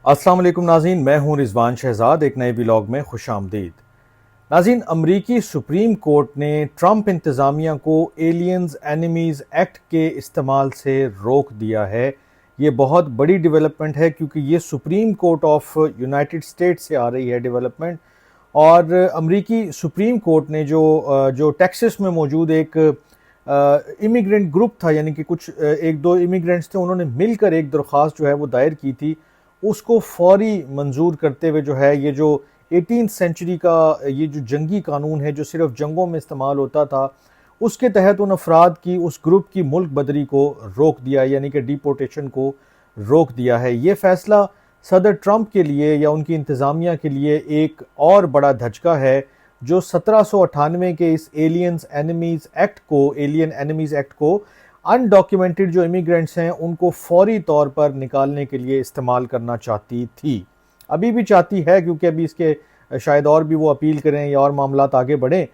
السلام علیکم ناظرین، میں ہوں رضوان شہزاد، ایک نئے ولاگ میں خوش آمدید۔ ناظرین، امریکی سپریم کورٹ نے ٹرمپ انتظامیہ کو ایلینز اینیمیز ایکٹ کے استعمال سے روک دیا ہے۔ یہ بہت بڑی ڈیولپمنٹ ہے کیونکہ یہ supreme court of United state سے آ رہی ہے ڈیولپمنٹ، اور امریکی سپریم کورٹ نے جو ٹیکسس میں موجود ایک امیگرنٹ گروپ تھا، یعنی کہ کچھ ایک دو امیگرنٹس تھے، انہوں نے مل کر ایک درخواست جو ہے وہ دائر کی تھی، اس کو فوری منظور کرتے ہوئے جو ہے یہ جو 18 سینچری کا یہ جو جنگی قانون ہے جو صرف جنگوں میں استعمال ہوتا تھا، اس کے تحت ان افراد کی اس گروپ کی ملک بدری کو روک دیا، یعنی کہ ڈیپورٹیشن کو روک دیا ہے۔ یہ فیصلہ صدر ٹرمپ کے لیے یا ان کی انتظامیہ کے لیے ایک اور بڑا دھچکا ہے جو 1798 کے اس ایلین اینیمیز ایکٹ کو انڈاکیومنٹڈ جو امیگرنٹس ہیں ان کو فوری طور پر نکالنے کے لیے استعمال کرنا چاہتی تھی، ابھی بھی چاہتی ہے، کیونکہ ابھی اس کے شاید اور بھی وہ اپیل کریں یا اور معاملات آگے بڑھیں۔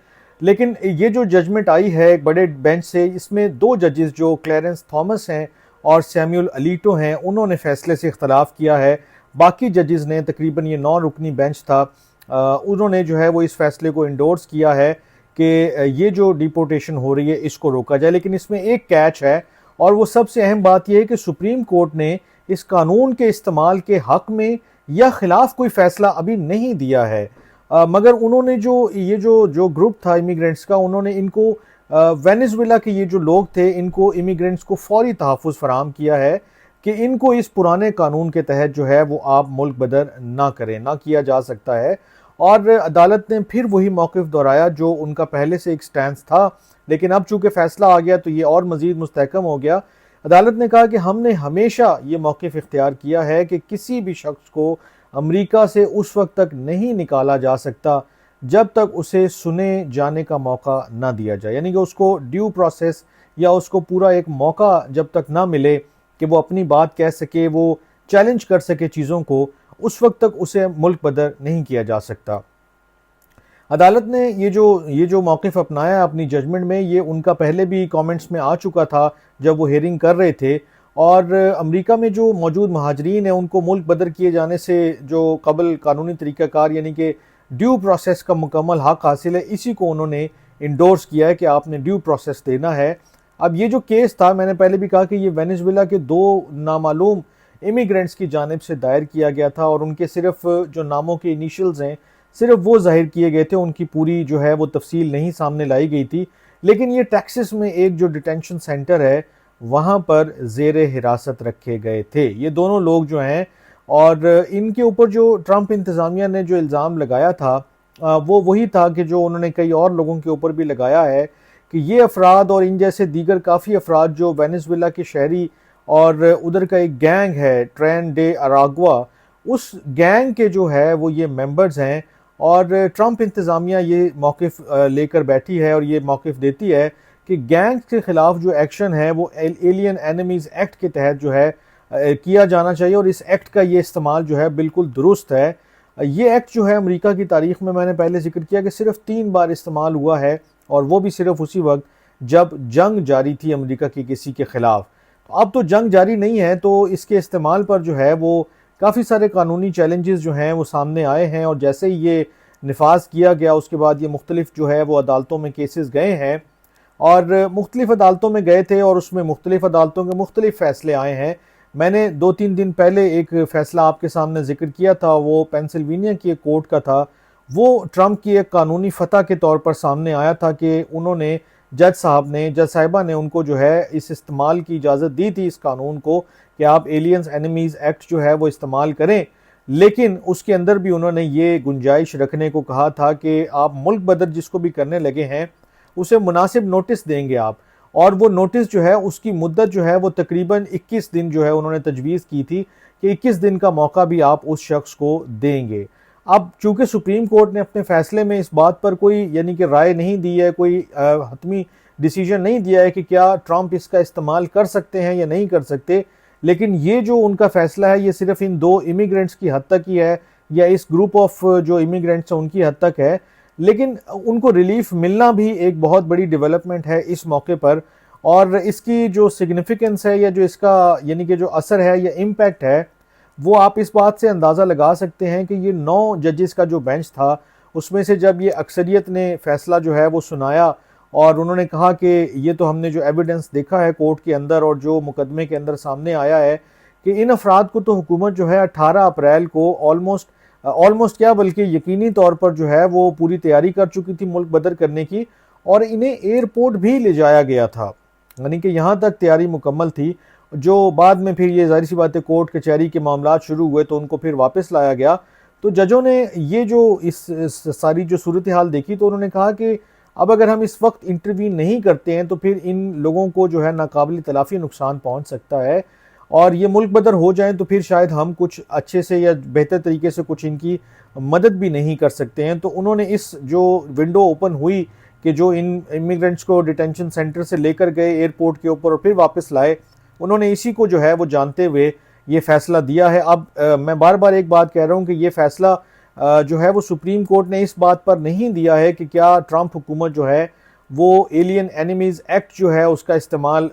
لیکن یہ جو ججمنٹ آئی ہے ایک بڑے بینچ سے، اس میں دو ججز جو کلیرنس تھامس ہیں اور سیمیول الیٹو ہیں، انہوں نے فیصلے سے اختلاف کیا ہے۔ باقی ججز نے، تقریباً یہ 9 رکنی بینچ تھا، انہوں نے جو ہے وہ اس فیصلے کو انڈورس کیا ہے کہ یہ جو ڈیپورٹیشن ہو رہی ہے اس کو روکا جائے۔ لیکن اس میں ایک کیچ ہے، اور وہ سب سے اہم بات یہ ہے کہ سپریم کورٹ نے اس قانون کے استعمال کے حق میں یا خلاف کوئی فیصلہ ابھی نہیں دیا ہے، مگر انہوں نے یہ جو گروپ تھا امیگرنٹس کا، انہوں نے ان کو وینزویلا کے یہ جو لوگ تھے ان کو امیگرنٹس کو فوری تحفظ فراہم کیا ہے کہ ان کو اس پرانے قانون کے تحت جو ہے وہ آپ ملک بدر نہ کریں، نہ کیا جا سکتا ہے۔ اور عدالت نے پھر وہی موقف دہرایا جو ان کا پہلے سے ایک سٹینس تھا، لیکن اب چونکہ فیصلہ آ گیا تو یہ اور مزید مستحکم ہو گیا۔ عدالت نے کہا کہ ہم نے ہمیشہ یہ موقف اختیار کیا ہے کہ کسی بھی شخص کو امریکہ سے اس وقت تک نہیں نکالا جا سکتا جب تک اسے سنے جانے کا موقع نہ دیا جائے، یعنی کہ اس کو ڈیو پروسیس یا اس کو پورا ایک موقع جب تک نہ ملے کہ وہ اپنی بات کہہ سکے، وہ چیلنج کر سکے چیزوں کو، اس وقت تک اسے ملک بدر نہیں کیا جا سکتا۔ عدالت نے یہ جو موقف اپنایا اپنی ججمنٹ میں، یہ ان کا پہلے بھی کامنٹس میں آ چکا تھا جب وہ ہیئرنگ کر رہے تھے، اور امریکہ میں جو موجود مہاجرین ہیں ان کو ملک بدر کیے جانے سے جو قبل قانونی طریقہ کار یعنی کہ ڈیو پروسیس کا مکمل حق حاصل ہے، اسی کو انہوں نے انڈورس کیا ہے کہ آپ نے ڈیو پروسیس دینا ہے۔ اب یہ جو کیس تھا، میں نے پہلے بھی کہا کہ یہ وینزویلا کے 2 نامعلوم امیگرنٹس کی جانب سے دائر کیا گیا تھا، اور ان کے صرف جو ناموں کے انیشلز ہیں صرف وہ ظاہر کیے گئے تھے، ان کی پوری جو ہے وہ تفصیل نہیں سامنے لائی گئی تھی۔ لیکن یہ ٹیکسس میں ایک جو ڈیٹینشن سینٹر ہے وہاں پر زیر حراست رکھے گئے تھے یہ دونوں لوگ جو ہیں، اور ان کے اوپر جو ٹرمپ انتظامیہ نے جو الزام لگایا تھا وہ وہی تھا کہ جو انہوں نے کئی اور لوگوں کے اوپر بھی لگایا ہے کہ یہ افراد اور ان جیسے دیگر کافی افراد جو وینزویلا کے شہری اور ادھر کا ایک گینگ ہے ٹرین ڈے اراگوا، اس گینگ کے جو ہے وہ یہ ممبرز ہیں، اور ٹرمپ انتظامیہ یہ موقف لے کر بیٹھی ہے اور یہ موقف دیتی ہے کہ گینگ کے خلاف جو ایکشن ہے وہ ایلین اینیمیز ایکٹ کے تحت جو ہے کیا جانا چاہیے، اور اس ایکٹ کا یہ استعمال جو ہے بالکل درست ہے۔ یہ ایکٹ جو ہے امریکہ کی تاریخ میں نے پہلے ذکر کیا کہ صرف 3 بار استعمال ہوا ہے، اور وہ بھی صرف اسی وقت جب جنگ جاری تھی امریکہ کی کسی کے خلاف۔ اب تو جنگ جاری نہیں ہے، تو اس کے استعمال پر جو ہے وہ کافی سارے قانونی چیلنجز جو ہیں وہ سامنے آئے ہیں، اور جیسے ہی یہ نفاذ کیا گیا اس کے بعد یہ مختلف جو ہے وہ عدالتوں میں کیسز گئے ہیں، اور مختلف عدالتوں میں گئے تھے، اور اس میں مختلف عدالتوں کے مختلف فیصلے آئے ہیں۔ میں نے 2-3 دن پہلے ایک فیصلہ آپ کے سامنے ذکر کیا تھا، وہ پینسلوینیا کی ایک کورٹ کا تھا، وہ ٹرمپ کی ایک قانونی فتح کے طور پر سامنے آیا تھا کہ انہوں نے جج صاحبہ نے ان کو جو ہے اس استعمال کی اجازت دی تھی اس قانون کو کہ آپ ایلینز اینیمیز ایکٹ جو ہے وہ استعمال کریں، لیکن اس کے اندر بھی انہوں نے یہ گنجائش رکھنے کو کہا تھا کہ آپ ملک بدر جس کو بھی کرنے لگے ہیں اسے مناسب نوٹس دیں گے آپ، اور وہ نوٹس جو ہے اس کی مدت جو ہے وہ تقریباً 21 دن جو ہے انہوں نے تجویز کی تھی کہ 21 دن کا موقع بھی آپ اس شخص کو دیں گے۔ اب چونکہ سپریم کورٹ نے اپنے فیصلے میں اس بات پر کوئی یعنی کہ رائے نہیں دی ہے، کوئی حتمی ڈیسیجن نہیں دیا ہے کہ کیا ٹرمپ اس کا استعمال کر سکتے ہیں یا نہیں کر سکتے، لیکن یہ جو ان کا فیصلہ ہے یہ صرف ان 2 امیگرنٹس کی حد تک ہی ہے، یا اس گروپ آف جو امیگرنٹس ہیں ان کی حد تک ہے، لیکن ان کو ریلیف ملنا بھی ایک بہت بڑی ڈیولپمنٹ ہے اس موقع پر، اور اس کی جو سگنیفیکنس ہے یا جو اس کا یعنی کہ جو اثر ہے یا امپیکٹ ہے وہ آپ اس بات سے اندازہ لگا سکتے ہیں کہ یہ 9 ججز کا جو بینچ تھا اس میں سے جب یہ اکثریت نے فیصلہ جو ہے وہ سنایا اور انہوں نے کہا کہ یہ تو ہم نے جو ایویڈنس دیکھا ہے کورٹ کے اندر اور جو مقدمے کے اندر سامنے آیا ہے کہ ان افراد کو تو حکومت جو ہے 18 اپریل کو آلموسٹ کیا بلکہ یقینی طور پر جو ہے وہ پوری تیاری کر چکی تھی ملک بدر کرنے کی، اور انہیں ایئرپورٹ بھی لے جایا گیا تھا، یعنی کہ یہاں تک تیاری مکمل تھی۔ جو بعد میں پھر یہ ظاہر سی بات ہے کورٹ کچہری کے معاملات شروع ہوئے تو ان کو پھر واپس لایا گیا، تو ججوں نے یہ جو اس ساری جو صورتحال دیکھی تو انہوں نے کہا کہ اب اگر ہم اس وقت انٹروین نہیں کرتے ہیں تو پھر ان لوگوں کو جو ہے ناقابل تلافی نقصان پہنچ سکتا ہے، اور یہ ملک بدر ہو جائیں تو پھر شاید ہم کچھ اچھے سے یا بہتر طریقے سے کچھ ان کی مدد بھی نہیں کر سکتے ہیں۔ تو انہوں نے اس جو ونڈو اوپن ہوئی کہ جو ان امیگرنٹس کو ڈیٹینشن سینٹر سے لے کر گئے ایئرپورٹ کے اوپر اور پھر واپس لائے، انہوں نے اسی کو جو ہے وہ جانتے ہوئے یہ فیصلہ دیا ہے۔ اب میں بار بار ایک بات کہہ رہا ہوں کہ یہ فیصلہ جو ہے وہ سپریم کورٹ نے اس بات پر نہیں دیا ہے کہ کیا ٹرمپ حکومت جو ہے وہ ایلین اینیمیز ایکٹ جو ہے اس کا استعمال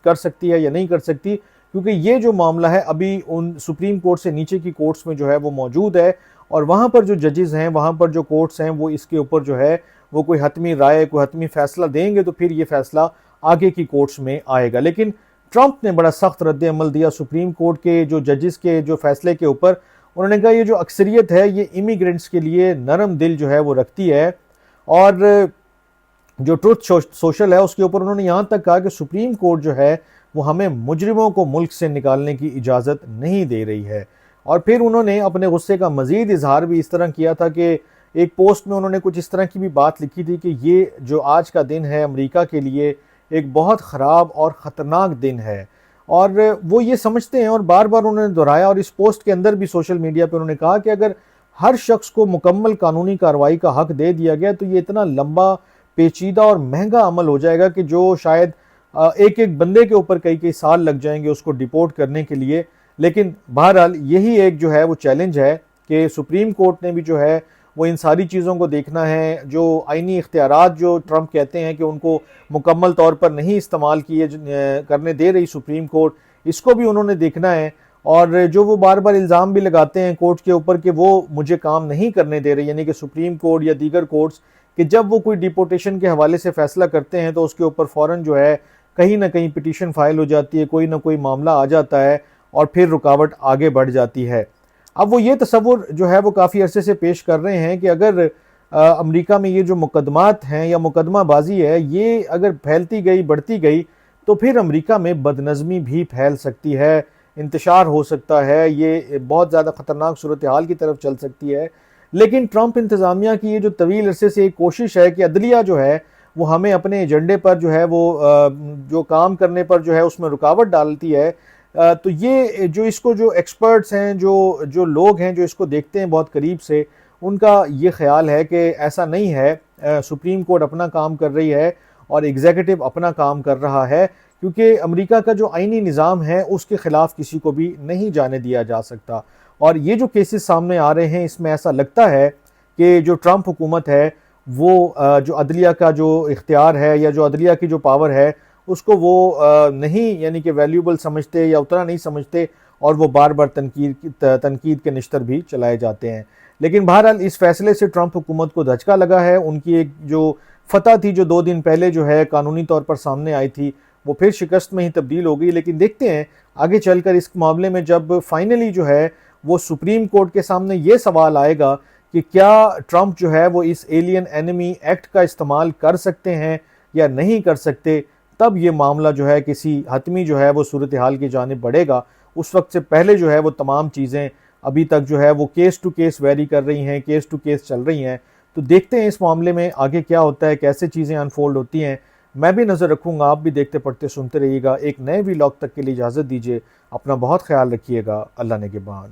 کر سکتی ہے یا نہیں کر سکتی، کیونکہ یہ جو معاملہ ہے ابھی ان سپریم کورٹ سے نیچے کی کورٹس میں جو ہے وہ موجود ہے، اور وہاں پر جو ججز ہیں، وہاں پر جو کورٹس ہیں، وہ اس کے اوپر جو ہے وہ کوئی حتمی رائے، کوئی حتمی فیصلہ دیں گے تو پھر یہ فیصلہ آگے کی کورٹس میں آئے گا۔ لیکن ٹرمپ نے بڑا سخت رد عمل دیا سپریم کورٹ کے جو ججز کے جو فیصلے کے اوپر۔ انہوں نے کہا یہ جو اکثریت ہے یہ امیگرنٹس کے لیے نرم دل جو ہے وہ رکھتی ہے، اور جو ٹروتھ سوشل ہے اس کے اوپر انہوں نے یہاں تک کہا کہ سپریم کورٹ جو ہے وہ ہمیں مجرموں کو ملک سے نکالنے کی اجازت نہیں دے رہی ہے۔ اور پھر انہوں نے اپنے غصے کا مزید اظہار بھی اس طرح کیا تھا کہ ایک پوسٹ میں انہوں نے کچھ اس طرح کی بھی بات لکھی تھی کہ یہ جو آج کا دن ہے امریکہ کے لیے ایک بہت خراب اور خطرناک دن ہے، اور وہ یہ سمجھتے ہیں، اور بار بار انہوں نے دہرایا، اور اس پوسٹ کے اندر بھی سوشل میڈیا پہ انہوں نے کہا کہ اگر ہر شخص کو مکمل قانونی کارروائی کا حق دے دیا گیا تو یہ اتنا لمبا، پیچیدہ اور مہنگا عمل ہو جائے گا کہ جو شاید ایک ایک بندے کے اوپر کئی سال لگ جائیں گے اس کو ڈیپورٹ کرنے کے لیے۔ لیکن بہرحال یہی ایک جو ہے وہ چیلنج ہے کہ سپریم کورٹ نے بھی جو ہے وہ ان ساری چیزوں کو دیکھنا ہے، جو آئینی اختیارات جو ٹرمپ کہتے ہیں کہ ان کو مکمل طور پر نہیں استعمال کرنے دے رہی سپریم کورٹ، اس کو بھی انہوں نے دیکھنا ہے، اور جو وہ بار بار الزام بھی لگاتے ہیں کورٹ کے اوپر کہ وہ مجھے کام نہیں کرنے دے رہے، یعنی کہ سپریم کورٹ یا دیگر کورٹس، کہ جب وہ کوئی ڈیپورٹیشن کے حوالے سے فیصلہ کرتے ہیں تو اس کے اوپر فوراً جو ہے کہیں نہ کہیں پٹیشن فائل ہو جاتی ہے، کوئی نہ کوئی معاملہ آ جاتا ہے اور پھر رکاوٹ آگے بڑھ جاتی ہے۔ اب وہ یہ تصور جو ہے وہ کافی عرصے سے پیش کر رہے ہیں کہ اگر امریکہ میں یہ جو مقدمات ہیں یا مقدمہ بازی ہے یہ اگر پھیلتی گئی، بڑھتی گئی، تو پھر امریکہ میں بدنظمی بھی پھیل سکتی ہے، انتشار ہو سکتا ہے، یہ بہت زیادہ خطرناک صورتحال کی طرف چل سکتی ہے۔ لیکن ٹرمپ انتظامیہ کی یہ جو طویل عرصے سے ایک کوشش ہے کہ عدلیہ جو ہے وہ ہمیں اپنے ایجنڈے پر جو ہے وہ جو کام کرنے پر جو ہے اس میں رکاوٹ ڈالتی ہے، تو یہ جو اس کو جو ایکسپرٹس ہیں، جو لوگ ہیں جو اس کو دیکھتے ہیں بہت قریب سے، ان کا یہ خیال ہے کہ ایسا نہیں ہے، سپریم کورٹ اپنا کام کر رہی ہے اور ایگزیکٹو اپنا کام کر رہا ہے، کیونکہ امریکہ کا جو آئینی نظام ہے اس کے خلاف کسی کو بھی نہیں جانے دیا جا سکتا۔ اور یہ جو کیسز سامنے آ رہے ہیں اس میں ایسا لگتا ہے کہ جو ٹرمپ حکومت ہے وہ جو عدلیہ کا جو اختیار ہے یا جو عدلیہ کی جو پاور ہے اس کو وہ نہیں، یعنی کہ ویلیوبل سمجھتے یا اتنا نہیں سمجھتے، اور وہ بار بار تنقید کے نشتر بھی چلائے جاتے ہیں۔ لیکن بہرحال اس فیصلے سے ٹرمپ حکومت کو دھچکا لگا ہے، ان کی ایک جو فتح تھی جو 2 دن پہلے جو ہے قانونی طور پر سامنے آئی تھی وہ پھر شکست میں ہی تبدیل ہو گئی۔ لیکن دیکھتے ہیں آگے چل کر اس معاملے میں جب فائنلی جو ہے وہ سپریم کورٹ کے سامنے یہ سوال آئے گا کہ کیا ٹرمپ جو ہے وہ اس ایلین اینمی ایکٹ کا استعمال کر سکتے ہیں یا نہیں کر سکتے، تب یہ معاملہ جو ہے کسی حتمی جو ہے وہ صورتحال کی جانب بڑھے گا۔ اس وقت سے پہلے جو ہے وہ تمام چیزیں ابھی تک جو ہے وہ کیس ٹو کیس ویری کر رہی ہیں، کیس ٹو کیس چل رہی ہیں، تو دیکھتے ہیں اس معاملے میں آگے کیا ہوتا ہے، کیسے چیزیں انفولڈ ہوتی ہیں۔ میں بھی نظر رکھوں گا، آپ بھی دیکھتے پڑھتے سنتے رہیے گا۔ ایک نئے ویلاگ تک کے لیے اجازت دیجیے، اپنا بہت خیال رکھیے گا، اللہ نگہبان۔